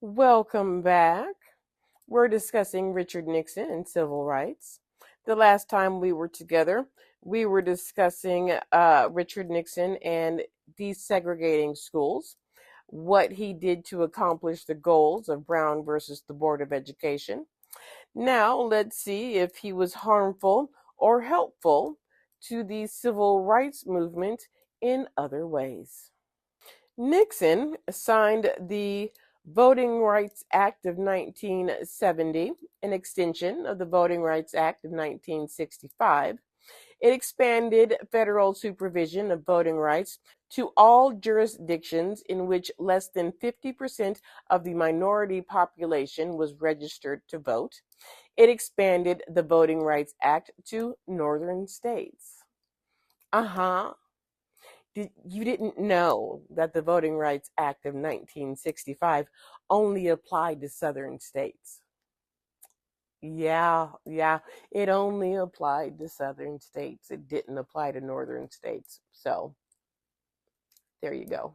Welcome back. We're discussing Richard Nixon and civil rights. The last time we were together, we were discussing Richard Nixon and desegregating schools, what he did to accomplish the goals of Brown versus the Board of Education. Now, let's see if he was harmful or helpful to the civil rights movement in other ways. Nixon signed the Voting Rights Act of 1970, an extension of the Voting Rights Act of 1965. It expanded federal supervision of voting rights to all jurisdictions in which less than 50% of the minority population was registered to vote. It expanded the Voting Rights Act to northern states. Uh-huh. You didn't know that the Voting Rights Act of 1965 only applied to southern states. Yeah, it only applied to southern states. It didn't apply to northern states. So, there you go.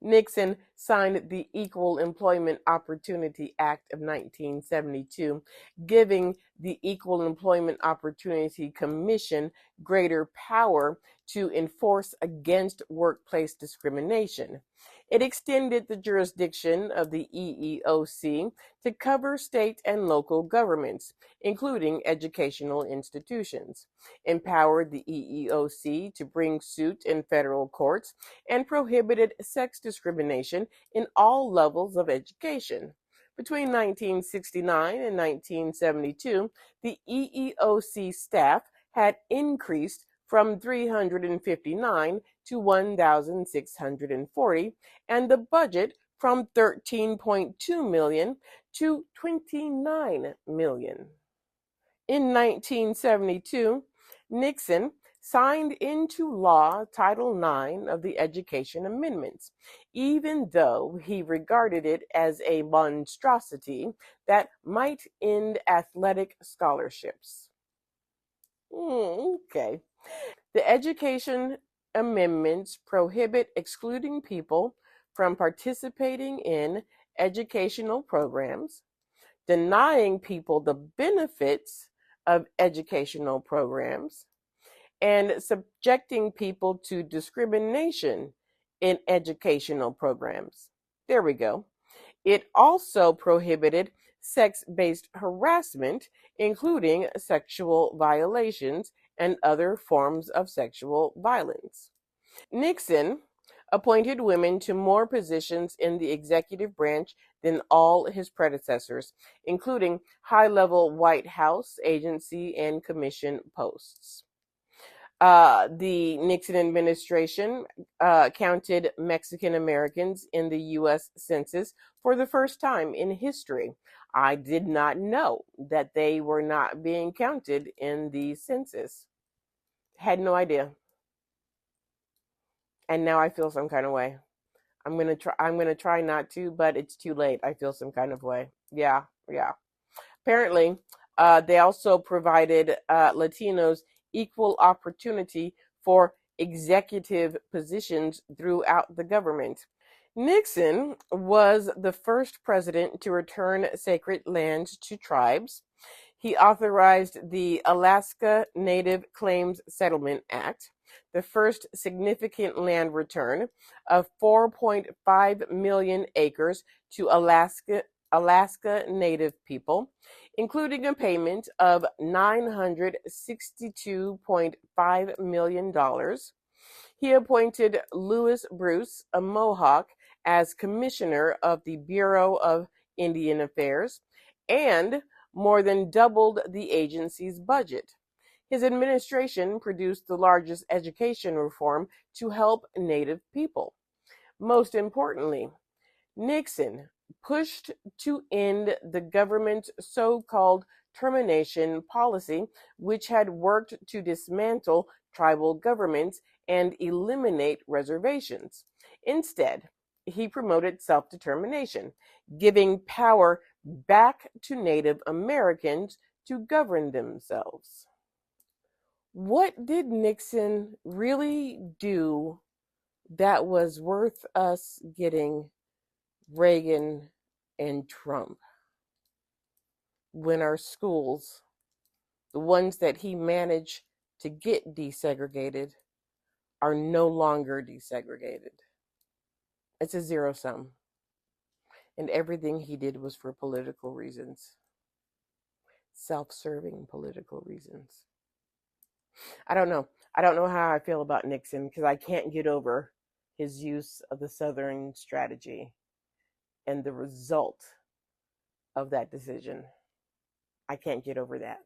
Nixon signed the Equal Employment Opportunity Act of 1972, giving the Equal Employment Opportunity Commission greater power to enforce against workplace discrimination. It extended the jurisdiction of the EEOC to cover state and local governments, including educational institutions, empowered the EEOC to bring suit in federal courts, and prohibited sex discrimination in all levels of education. Between 1969 and 1972, the EEOC staff had increased from 359 to 1,640, and the budget from 13.2 million to 29 million. In 1972, Nixon signed into law Title IX of the Education Amendments, even though he regarded it as a monstrosity that might end athletic scholarships. Okay. The Education Amendments prohibit excluding people from participating in educational programs, denying people the benefits of educational programs, and subjecting people to discrimination in educational programs. There we go. It also prohibited sex-based harassment, including sexual violations and other forms of sexual violence. Nixon appointed women to more positions in the executive branch than all his predecessors, including high-level White House, agency, and commission posts. The Nixon administration counted Mexican Americans in the U.S. Census for the first time in history. I did not know that they were not being counted in the census. Had no idea. And now I feel some kind of way. I'm gonna try not to, but it's too late. I feel some kind of way. Yeah. Apparently, they also provided Latinos equal opportunity for executive positions throughout the government. Nixon was the first president to return sacred lands to tribes. He authorized the Alaska Native Claims Settlement Act, the first significant land return of 4.5 million acres to Alaska Native people, including a payment of $962.5 million. He appointed Lewis Bruce, a Mohawk, as commissioner of the Bureau of Indian Affairs and more than doubled the agency's budget. His administration produced the largest education reform to help Native people. Most importantly, Nixon pushed to end the government's so-called termination policy, which had worked to dismantle tribal governments and eliminate reservations. Instead, he promoted self-determination, giving power back to Native Americans to govern themselves. What did Nixon really do that was worth us getting Reagan and Trump when our schools, the ones that he managed to get desegregated, are no longer desegregated. It's a zero sum. And everything he did was for political reasons, self-serving political reasons. I don't know. I don't know how I feel about Nixon because I can't get over his use of the Southern strategy and the result of that decision. I can't get over that.